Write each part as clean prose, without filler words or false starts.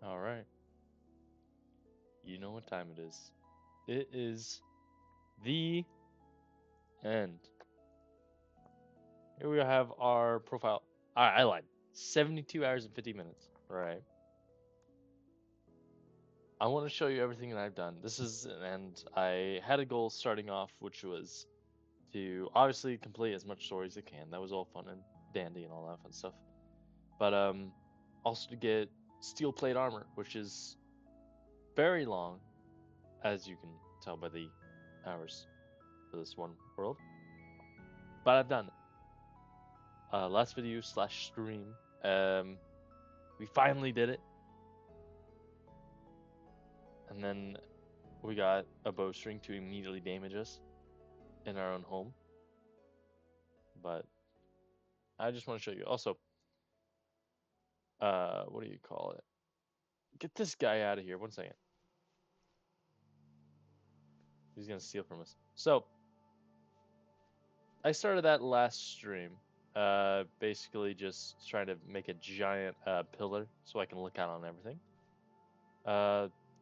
All right. You know what time it is. It is the end. Here we have our profile. I lied. 72 hours and 50 minutes. All right. I want to show you everything that I've done. And I had a goal starting off, which was to obviously complete as much story as I can. That was all fun and dandy and all that fun stuff. But also to get steel plate armor, which is very long, as you can tell by the hours for this one world. But I've done it. Last video slash stream. We finally did it. And then we got a bowstring to immediately damage us in our own home. But I just want to show you. Also, what do you call it? Get this guy out of here. 1 second. He's gonna steal from us. So I started that last stream. Basically just trying to make a giant pillar so I can look out on everything.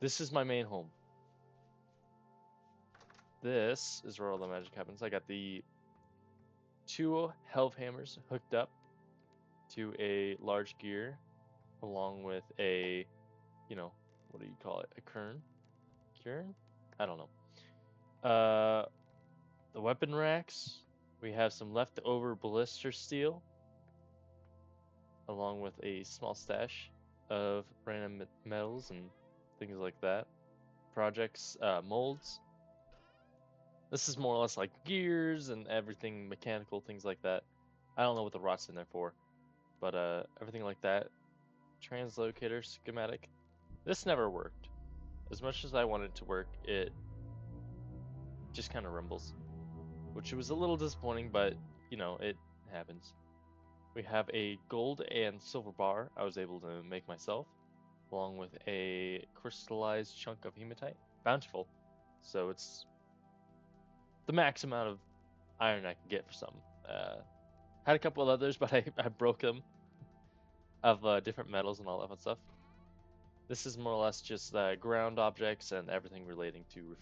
This is my main home. This is where all the magic happens. I got the 2 health hammers hooked up to a large gear, along with a, what do you call it? A kern? Kern? I don't know. The weapon racks. We have some leftover ballista steel, along with a small stash of random metals and things like that. Projects, molds. This is more or less like gears and everything mechanical, things like that. I don't know what the rot's in there for, but everything like that. Translocator schematic. This never worked. As much as I wanted it to work, it just kind of rumbles, which was a little disappointing, but it happens. We have a gold and silver bar I was able to make myself, along with a crystallized chunk of hematite. Bountiful. So it's the max amount of iron I can get for something. Had a couple of others, but I broke them of different metals and all that fun stuff. This is more or less just ground objects and everything relating to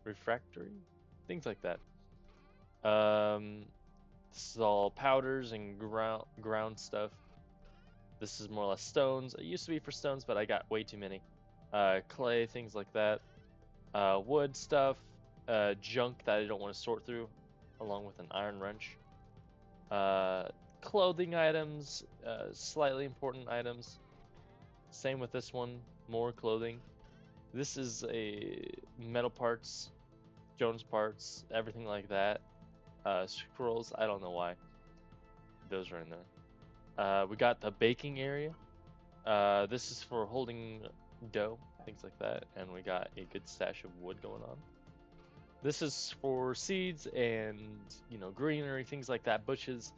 refractory, things like that. This is all powders and ground stuff. This is more or less stones. It used to be for stones, but I got way too many. Clay, things like that. Wood stuff, junk that I don't want to sort through, along with an iron wrench. Clothing items, slightly important items. Same with this one, more clothing. This is a metal parts, Jones parts, everything like that. Scrolls, I don't know why those are in there. We got the baking area. This is for holding dough, things like that, and we got a good stash of wood going on. This is for seeds and greenery, things like that, bushes,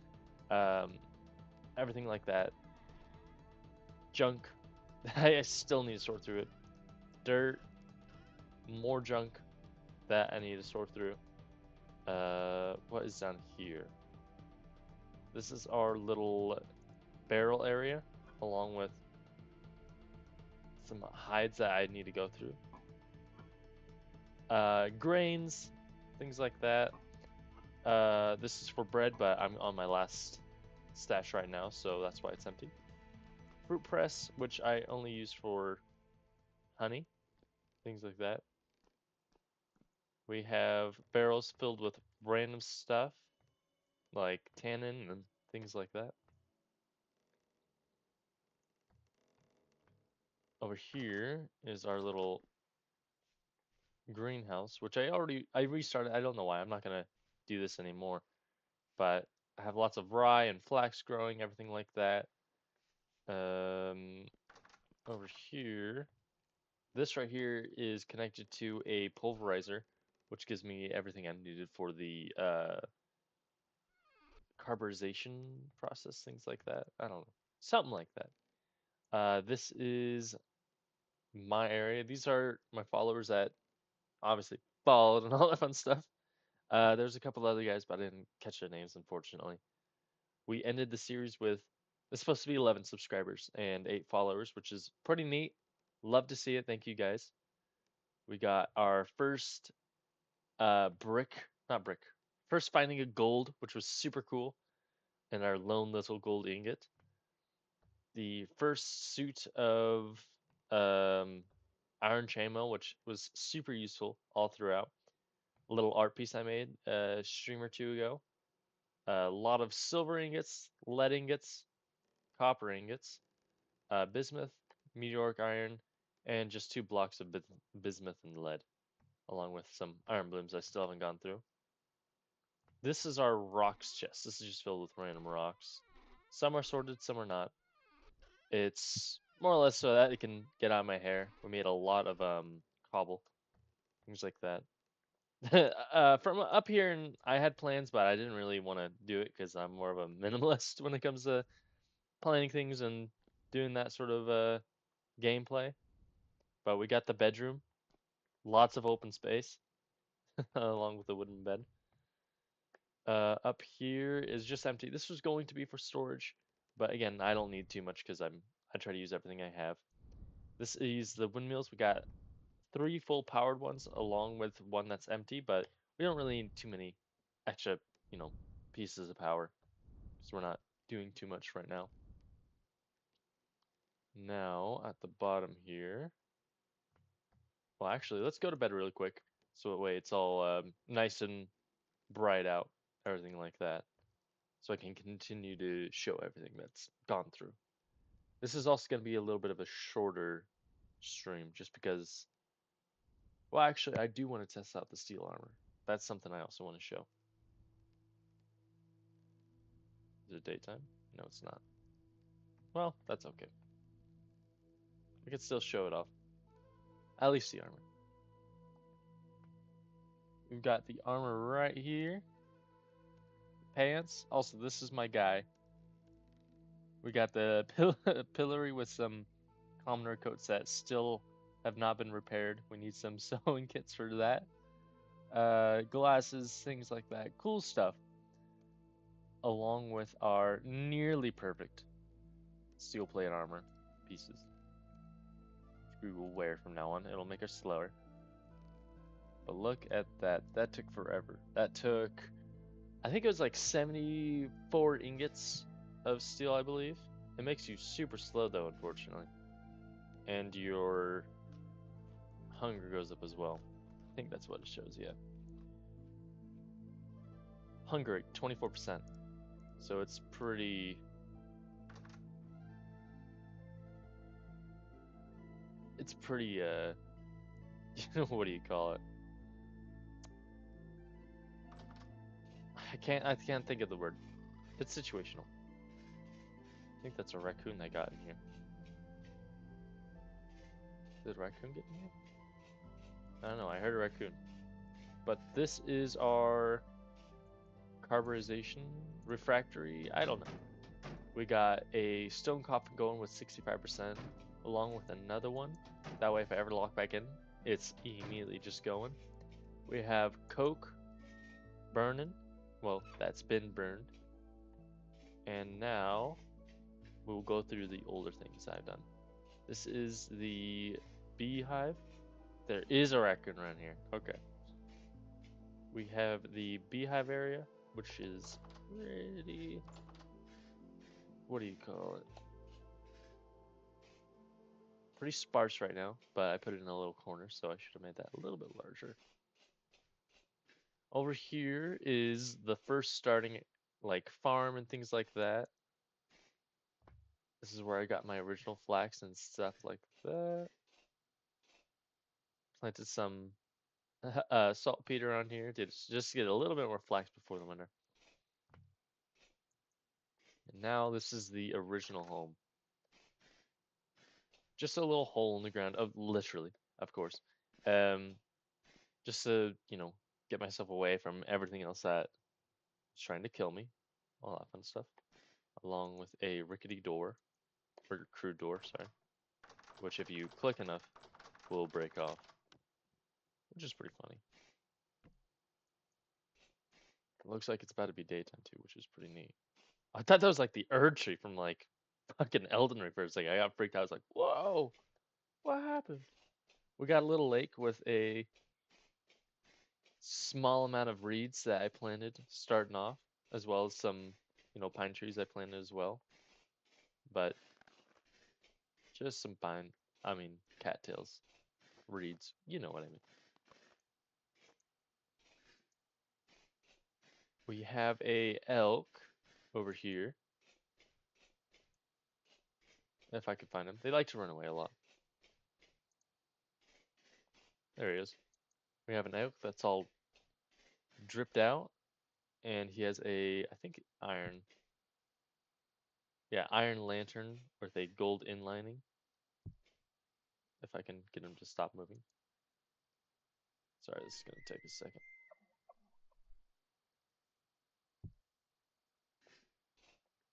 um, everything like that. Junk. I still need to sort through it. Dirt, more junk that I need to sort through. What is down here? This is our little barrel area, along with some hides that I need to go through. Grains, things like that. This is for bread, but I'm on my last stash right now, so that's why it's empty. Fruit press, which I only use for honey, things like that. We have barrels filled with random stuff, like tannin and things like that. Over here is our little greenhouse, which I restarted. I don't know why. I'm not gonna do this anymore, but I have lots of rye and flax growing, everything like that. Over here, this right here is connected to a pulverizer, which gives me everything I needed for the carburization process, things like that. I don't know, something like that. This is my area. These are my followers that obviously followed and all that fun stuff. There's a couple other guys, but I didn't catch their names, unfortunately. We ended the series with It's supposed to be 11 subscribers and 8 followers, which is pretty neat. Love to see it. Thank you guys. We got our first not brick. First finding a gold, which was super cool, and our lone little gold ingot. The first suit of um, iron chainmail, which was super useful all throughout. A little art piece I made a stream or two ago. A lot of silver ingots, lead ingots, copper ingots, bismuth, meteoric iron, and just 2 blocks of bismuth and lead, along with some iron blooms I still haven't gone through. This is our rocks chest. This is just filled with random rocks. Some are sorted, some are not. It's more or less so that it can get out of my hair. We made a lot of cobble, things like that. From up here, and I had plans, but I didn't really want to do it because I'm more of a minimalist when it comes to planning things and doing that sort of gameplay. But we got the bedroom, lots of open space, along with the wooden bed. Up here is just empty. This was going to be for storage, but again, I don't need too much because I try to use everything I have. This is the windmills. We got 3 full powered ones along with one that's empty, but we don't really need too many extra, pieces of power because we're not doing too much right now. Now at the bottom here, well, actually, let's go to bed really quick so that way it's all nice and bright out, everything like that, so I can continue to show everything that's gone through. This is also going to be a little bit of a shorter stream just because, well, actually, I do want to test out the steel armor. That's something I also want to show. Is it daytime? No, it's not. Well, that's okay. I can still show it off. At least the armor. We've got the armor right here. Pants. Also, this is my guy. We got the pillory with some commoner coats that still have not been repaired. We need some sewing kits for that. Glasses, things like that. Cool stuff. Along with our nearly perfect steel plate armor pieces, which we will wear from now on. It'll make us slower. But look at that. That took forever. That took, I think it was like 74 ingots of steel, I believe. It makes you super slow though, unfortunately. And your hunger goes up as well. I think that's what it shows, yeah. Hunger rate, 24%. So it's pretty... It's pretty, what do you call it? I can't think of the word. It's situational. I think that's a raccoon that got in here. Did a raccoon get in here? I don't know, I heard a raccoon. But this is our carburization refractory. I don't know. We got a stone coffin going with 65%, along with another one. That way, if I ever lock back in, it's immediately just going. We have coke burning. Well, that's been burned. And now we'll go through the older things I've done. This is the beehive. There is a raccoon around here. Okay. We have the beehive area, which is pretty... What do you call it? Pretty sparse right now, but I put it in a little corner, so I should have made that a little bit larger. Over here is the first starting like farm and things like that. This is where I got my original flax and stuff like that. Planted some saltpeter on here to just get a little bit more flax before the winter. And now this is the original home. Just a little hole in the ground, of literally, of course. Just to, get myself away from everything else that was trying to kill me. All that fun stuff. Along with a rickety door, or crude door, sorry. Which if you click enough, will break off. Which is pretty funny. It looks like it's about to be daytime too, which is pretty neat. I thought that was like the Erd tree from like fucking Elden Ring for a second. I got freaked out. I was like, whoa, what happened? We got a little lake with a small amount of reeds that I planted starting off, as well as some, pine trees I planted as well. But just some cattails, reeds. You know what I mean. We have a elk over here. If I could find him. They like to run away a lot. There he is. We have an elk that's all dripped out, and he has I think iron lantern with a gold inlining. If I can get him to stop moving. Sorry, this is gonna take a second.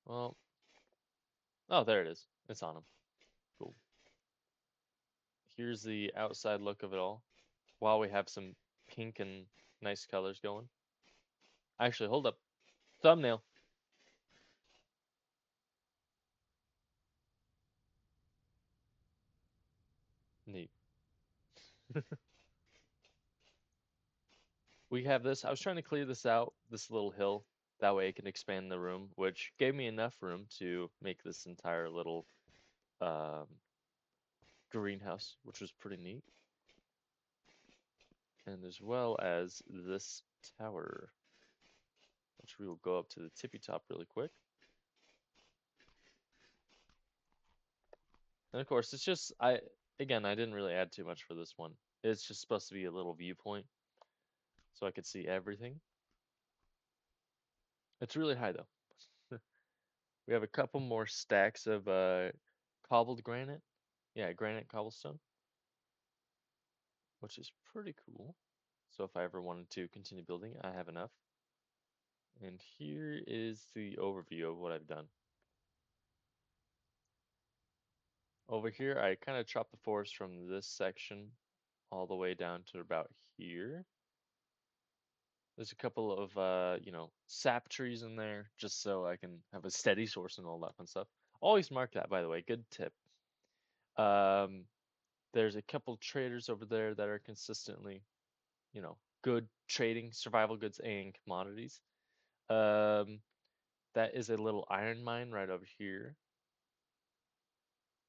Well, oh, there it is. It's on him. Cool. Here's the outside look of it all. While we have some pink and nice colors going. Actually, hold up. Thumbnail. Neat. We have this. I was trying to clear this out, this little hill. That way I can expand the room, which gave me enough room to make this entire little um, greenhouse, which was pretty neat. And as well as this tower, which we will go up to the tippy top really quick. And of course, it's just, I didn't really add too much for this one. It's just supposed to be a little viewpoint, so I could see everything. It's really high though. We have a couple more stacks of cobbled granite. Yeah, granite cobblestone, which is pretty cool. So if I ever wanted to continue building, I have enough. And here is the overview of what I've done. Over here, I kind of chopped the forest from this section all the way down to about here. There's a couple of, sap trees in there just so I can have a steady source and all that fun stuff. Always mark that, by the way. Good tip. Um, there's a couple traders over there that are consistently, good trading survival goods and commodities. Um, that is a little iron mine right over here.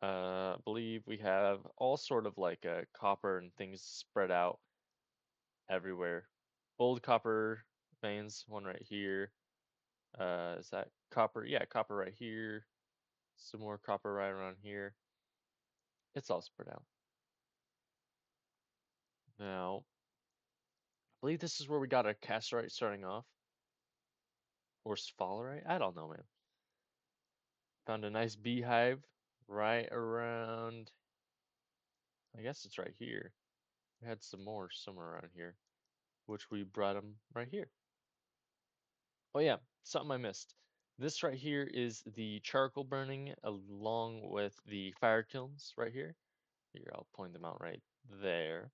I believe we have all sort of like copper and things spread out everywhere. Old copper veins, one right here. Is that copper? Yeah, copper right here. Some more copper right around here. It's all spread out. Now, I believe this is where we got our cassiterite starting off. Or sphalerite? I don't know, man. Found a nice beehive right around, I guess it's right here. We had some more somewhere around here, which we brought them right here. Oh yeah, something I missed. This right here is the charcoal burning along with the fire kilns right here. Here, I'll point them out right there.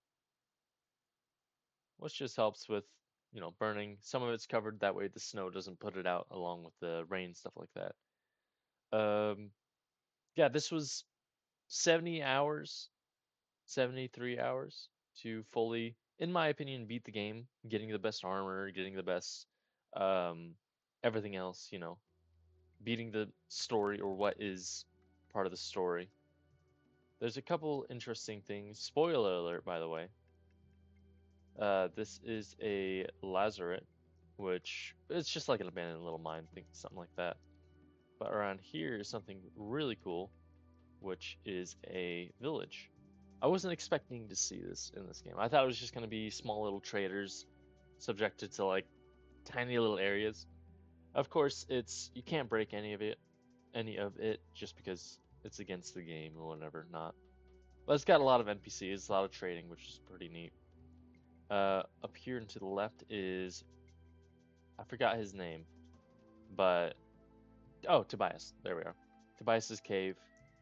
Which just helps with, burning. Some of it's covered, that way the snow doesn't put it out along with the rain, stuff like that. Yeah, this was 70 hours, 73 hours to fully, in my opinion, beat the game, getting the best armor, getting the best um, everything else, beating the story or what is part of the story. There's a couple interesting things. Spoiler alert, by the way. This is a lazaret, which it's just like an abandoned little mine, think something like that. But around here is something really cool, which is a village. I wasn't expecting to see this in this game. I thought it was just going to be small little traders subjected to like tiny little areas. Of course, you can't break any of it just because it's against the game or whatever. Not, but it's got a lot of NPCs, a lot of trading, which is pretty neat. Up here and to the left is, I forgot his name, but oh, Tobias. There we are. Tobias's cave.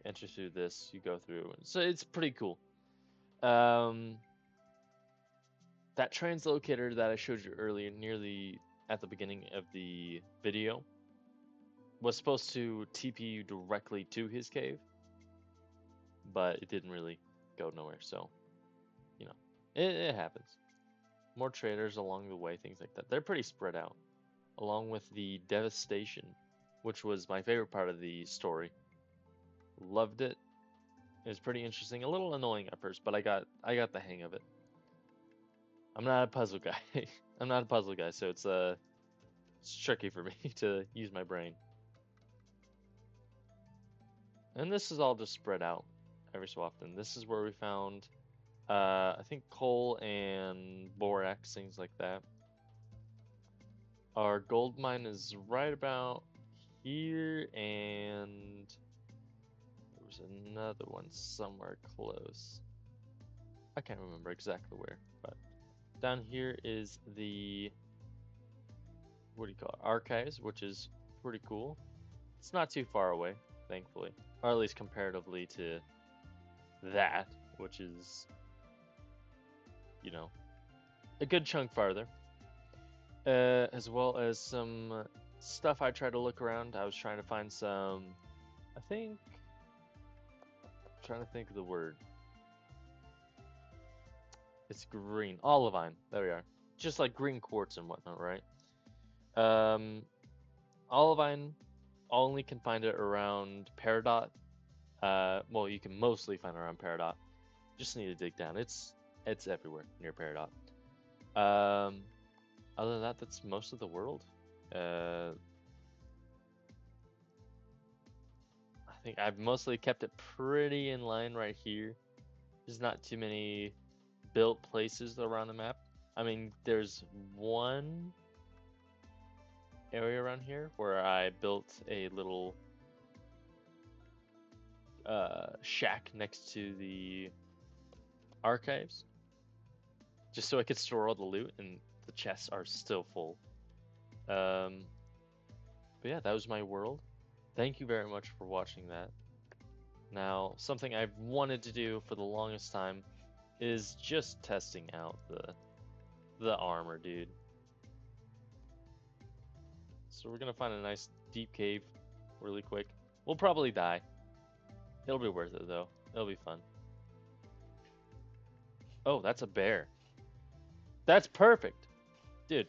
Enter through this. You go through. So it's pretty cool. Um, that translocator that I showed you earlier, nearly at the beginning of the video, was supposed to TP you directly to his cave, but it didn't really go nowhere. So, you know, it happens. More traders along the way, things like that. They're pretty spread out, along with the devastation, which was my favorite part of the story. Loved it. It was pretty interesting. A little annoying at first, but I got the hang of it. I'm not a puzzle guy. I'm not a puzzle guy, so it's tricky for me to use my brain. And this is all just spread out every so often. This is where we found, I think, coal and borax, things like that. Our gold mine is right about here, and there was another one somewhere close. I can't remember exactly where, but down here is the, what do you call it, archives, which is pretty cool. It's not too far away, thankfully, or at least comparatively to that, which is, you know, a good chunk farther. As well as some stuff I tried to look around. I was trying to find some, I think, I'm trying to think of the word. It's green, olivine. There we are. Just like green quartz and whatnot, right? Olivine, only can find it around Peridot. Well, you can mostly find it around Peridot. Just need to dig down. It's everywhere near Peridot. Other than that, that's most of the world. I think I've mostly kept it pretty in line right here. There's not too many built places around the map. I mean, there's one area around here where I built a little shack next to the archives, just so I could store all the loot, and the chests are still full. But yeah, that was my world. Thank you very much for watching that. Now, something I've wanted to do for the longest time is just testing out the armor, dude. So we're gonna find a nice deep cave really quick. We'll probably die. It'll be worth it though. It'll be fun. Oh, that's a bear. That's perfect. Dude,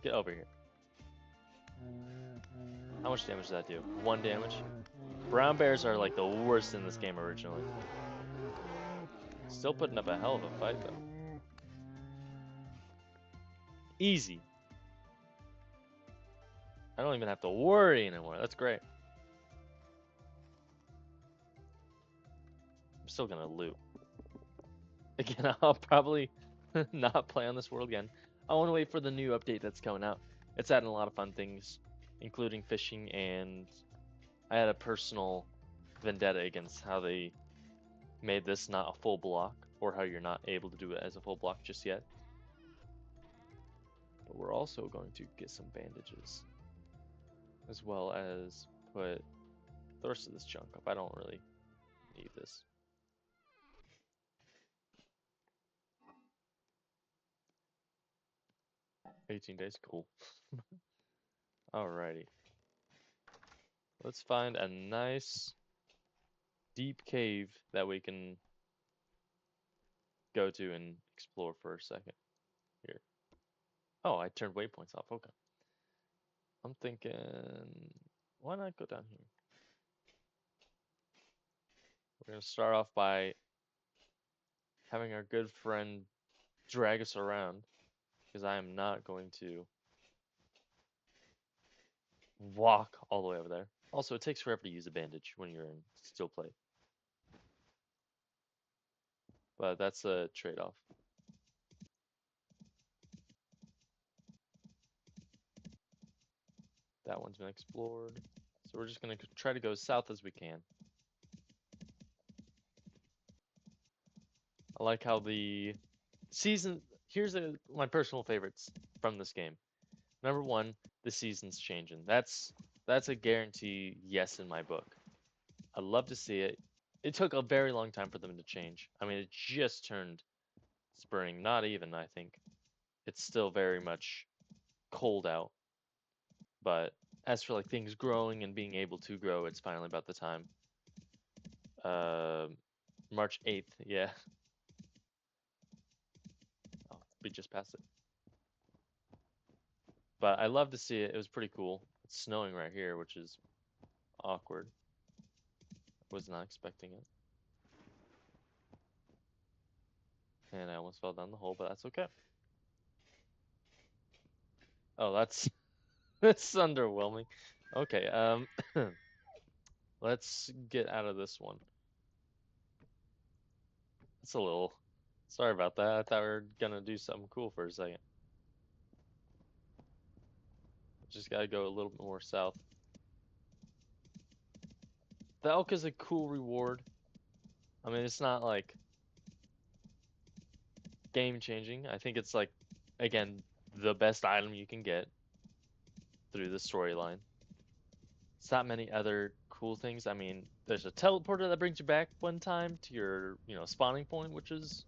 get over here. How much damage does that do? 1 damage? Brown bears are like the worst in this game originally. Still putting up a hell of a fight though. Easy. I don't even have to worry anymore. That's great. I'm still gonna loot. Again, I'll probably not play on this world again. I want to wait for the new update that's coming out. It's adding a lot of fun things, including fishing, and I had a personal vendetta against how they made this not a full block, or how you're not able to do it as a full block just yet. But we're also going to get some bandages, as well as put the rest of this junk up. I don't really need this. $18 days, cool. Alrighty. Let's find a nice deep cave that we can go to and explore for a second. Here. Oh, I turned waypoints off. Okay. I'm thinking, why not go down here? We're gonna start off by having our good friend drag us around, because I am not going to walk all the way over there. Also, it takes forever to use a bandage when you're in steel plate. But that's a trade-off. That one's been explored. So we're just gonna try to go as south as we can. I like how the season, here's my personal favorites from this game. Number one, the season's changing. That's a guarantee yes in my book. I'd love to see it. It took a very long time for them to change. I mean, it just turned spring, not even, I think. It's still very much cold out, but as for like things growing and being able to grow, it's finally about the time. Um, March 8th, yeah. Oh, we just passed it. But I love to see it. It was pretty cool. It's snowing right here, which is awkward. Was not expecting it. And I almost fell down the hole, but that's okay. Oh, that's that's underwhelming. Okay, let's get out of this one. It's a little. Sorry about that. I thought we were gonna do something cool for a second. Just gotta go a little bit more south. The elk is a cool reward. I mean, it's not like game changing. I think it's like, again, the best item you can get through the storyline. It's not many other cool things. I mean, there's a teleporter that brings you back one time to your, spawning point, which is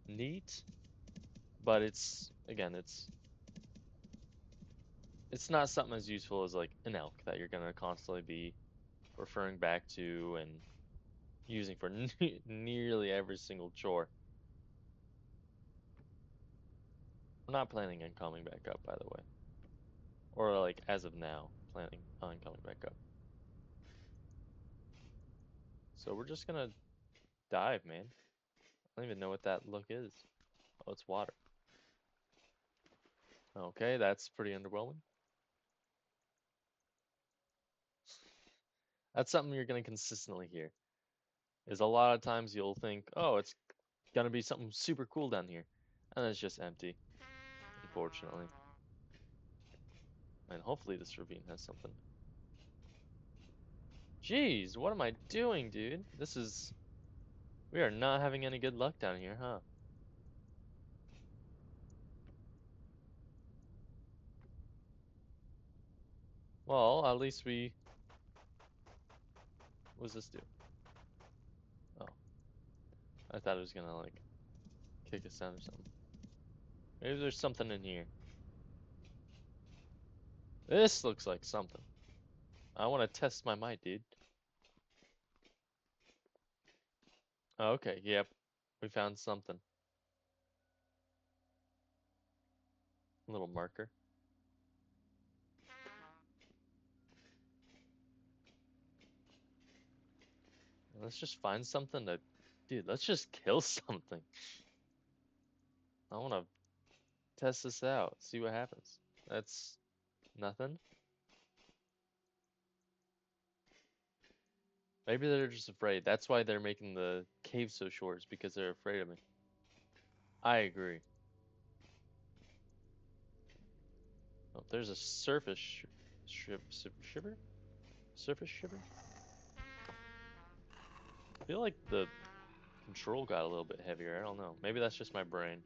neat. But it's again, it's not something as useful as like an elk that you're gonna constantly be referring back to and using for nearly every single chore. I'm not planning on coming back up, by the way, or like as of now, planning on coming back up. So we're just gonna dive, man. I don't even know what that look is. Oh, it's water. Okay, that's pretty underwhelming. That's something you're gonna consistently hear. Is a lot of times you'll think, oh, it's gonna be something super cool down here, and it's just empty, unfortunately. And hopefully this ravine has something. Jeez, what am I doing, dude? We are not having any good luck down here, huh? Well, at least what does this do? Oh, I thought it was gonna like kick us down or something. Maybe there's something in here. This looks like something. I want to test my might, dude. Okay, yep. We found something. A little marker. Let's just find something to... Dude, let's just kill something. I want to test this out, see what happens. That's nothing. Maybe they're just afraid. That's why they're making the cave so short, is because they're afraid of me. I agree. Oh, there's a surface shiver? Surface shiver? I feel like the control got a little bit heavier. I don't know. Maybe that's just my brain.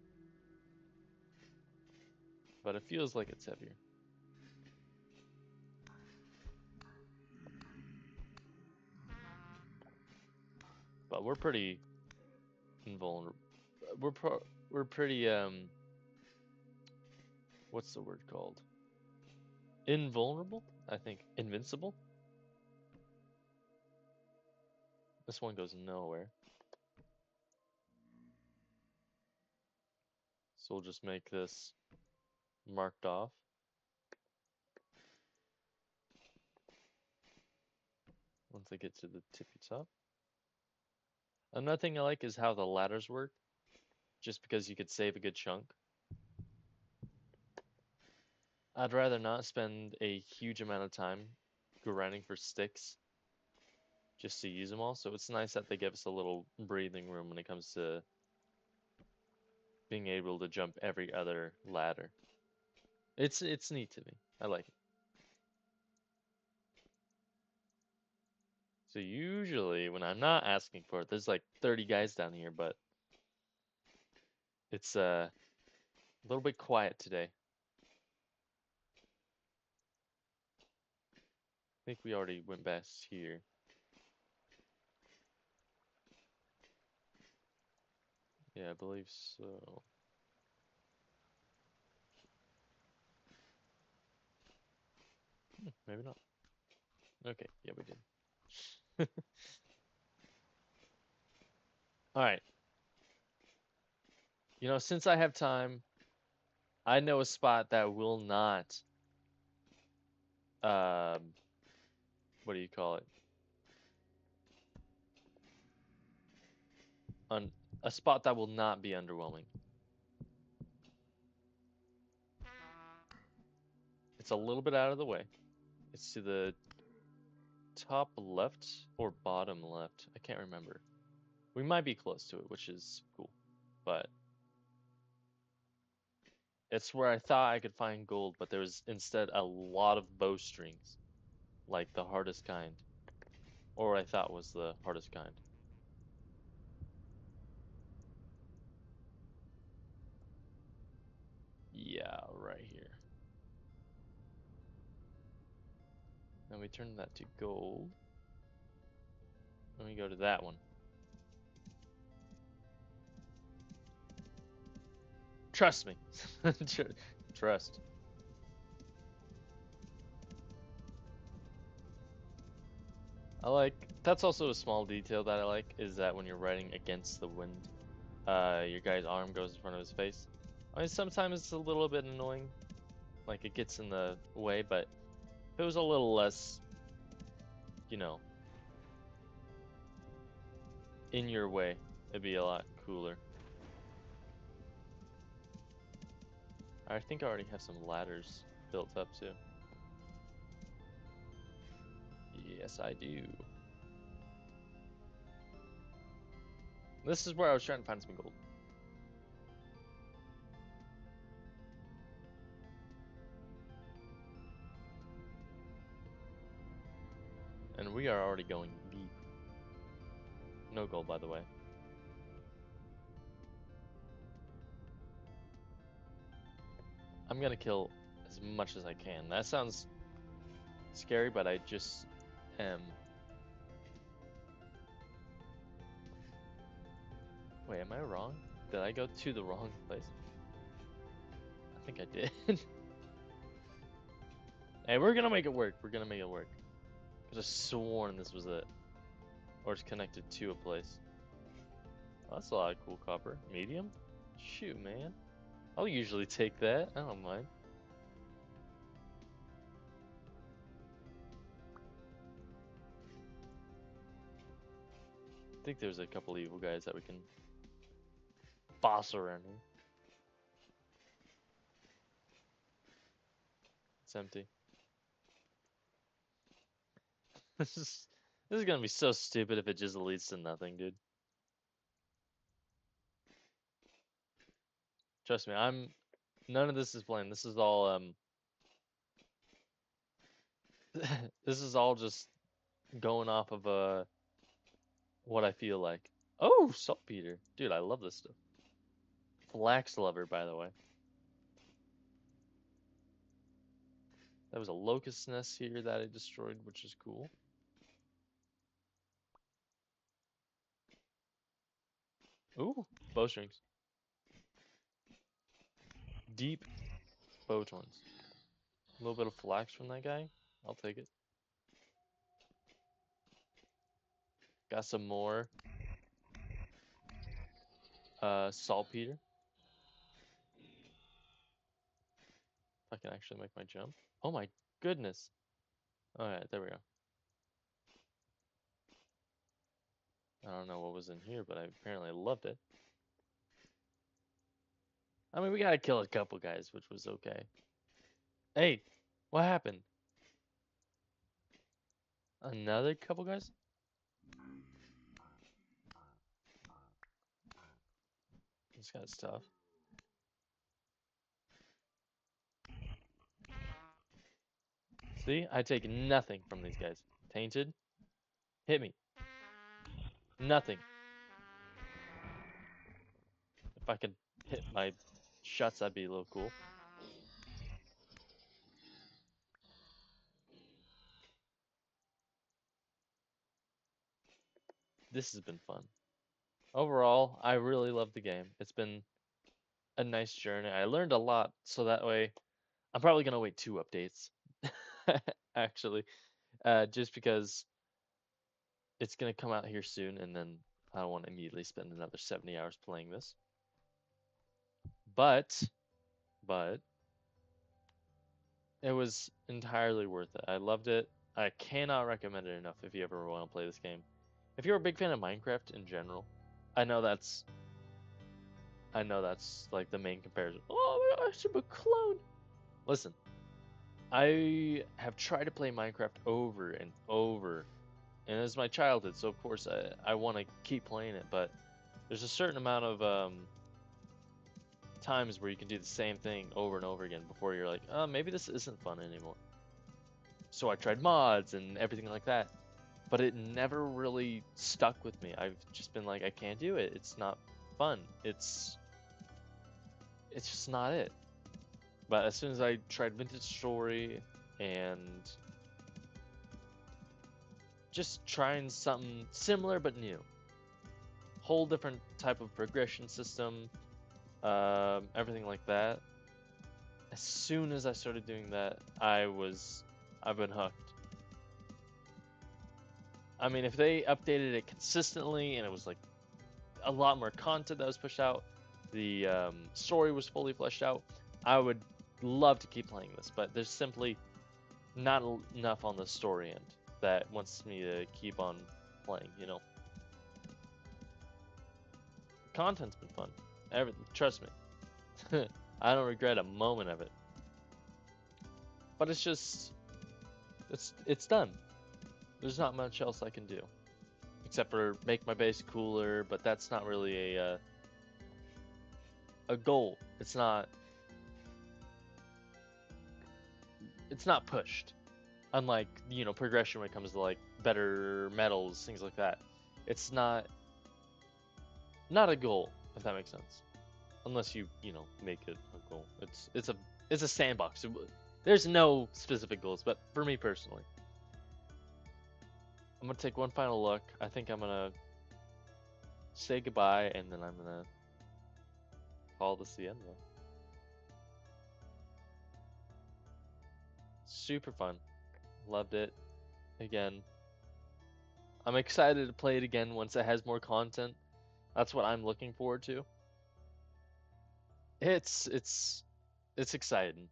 But it feels like it's heavier. But we're pretty invulnerable. We're pretty what's the word called? Invulnerable? I think invincible. This one goes nowhere. So we'll just make this marked off. Once I get to the tippy top. Another thing I like is how the ladders work, just because you could save a good chunk. I'd rather not spend a huge amount of time grinding for sticks just to use them all, so it's nice that they give us a little breathing room when it comes to being able to jump every other ladder. It's neat to me. I like it. So usually when I'm not asking for it, there's like 30 guys down here, but it's a little bit quiet today. I think we already went past here. Yeah, I believe so. Maybe not. Okay, yeah, we did. All right. Since I have time, I know a spot that will not, um, what do you call it? Un a spot that will not be underwhelming. It's a little bit out of the way. It's to the top left or bottom left. I can't remember. We might be close to it, which is cool. But it's where I thought I could find gold, but there was instead a lot of bowstrings, like the hardest kind, or what I thought was the hardest kind. Yeah, right here. Then we turn that to gold. Then we go to that one. Trust me. Trust. That's also a small detail that I like, is that when you're riding against the wind, your guy's arm goes in front of his face. I mean, sometimes it's a little bit annoying, like it gets in the way, but if it was a little less, you know, in your way, it'd be a lot cooler. I think I already have some ladders built up too. Yes, I do. This is where I was trying to find some gold. And we are already going deep. No gold, by the way. I'm gonna kill as much as I can. That sounds scary, but I just am. Wait, am I wrong? Did I go to the wrong place? I think I did. Hey, we're gonna make it work. We're gonna make it work. I could have sworn this was it. Or it's connected to a place. Oh, that's a lot of cool copper. Medium? Shoot, man. I'll usually take that. I don't mind. I think there's a couple evil guys that we can boss around here. It's empty. This is gonna be so stupid if it just leads to nothing, dude. Trust me, none of this is planned. This is all this is all just going off of what I feel like. Oh, saltpeter. Dude, I love this stuff. Flax lover, by the way. That was a locust nest here that I destroyed, which is cool. Ooh, bowstrings. Deep bow thorns. A little bit of flax from that guy. I'll take it. Got some more saltpeter. If I can actually make my jump. Oh my goodness. Alright, there we go. I don't know what was in here, but I apparently loved it. I mean, we gotta kill a couple guys, which was okay. Hey, what happened? Another couple guys? This guy's tough. See, I take nothing from these guys. Tainted, hit me. Nothing. If I could hit my shots, that'd be a little cool. This has been fun. Overall, I really love the game. It's been a nice journey. I learned a lot, so that way I'm probably gonna wait 2 updates. actually, just because it's gonna come out here soon, and then I don't want to immediately spend another 70 hours playing this. But, but it was entirely worth it. I loved it. I cannot recommend it enough if you ever want to play this game. If you're a big fan of Minecraft in general, I know that's I know that's like the main comparison. Oh my gosh, I'm a clone. Listen, I have tried to play Minecraft over and over, and it's my childhood, so of course I want to keep playing it. But there's a certain amount of times where you can do the same thing over and over again before you're like, oh, maybe this isn't fun anymore. So I tried mods and everything like that, but it never really stuck with me. I've just been like, I can't do it. It's not fun. It's just not it. But as soon as I tried Vintage Story and just trying something similar but new, whole different type of progression system, everything like that. As soon as I started doing that, I've been hooked. I mean, if they updated it consistently and it was like a lot more content that was pushed out, the story was fully fleshed out, I would love to keep playing this. But there's simply not enough on the story end that wants me to keep on playing. Content's been fun. Trust me, I don't regret a moment of it. But it's just, it's done. There's not much else I can do except for make my base cooler. But that's not really a goal. It's not pushed. Unlike progression when it comes to like better metals, things like that. It's not a goal, if that makes sense. Unless you make it a goal. It's a sandbox. There's no specific goals, but for me personally, I'm gonna take one final look. I think I'm gonna say goodbye, and then I'm gonna call this the end. Though. Super fun, loved it. Again, I'm excited to play it again once it has more content. That's what I'm looking forward to. It's exciting.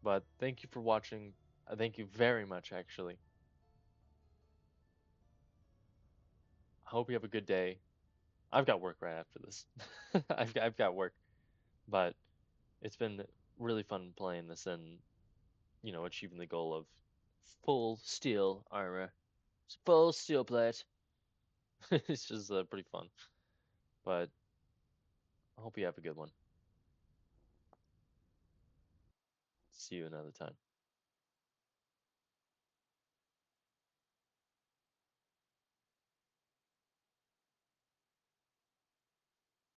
But thank you for watching. Thank you very much, actually. I hope you have a good day. I've got work right after this. I've got work, but it's been really fun playing this and achieving the goal of full steel armor, full steel plate. It's just pretty fun. But I hope you have a good one. See you another time.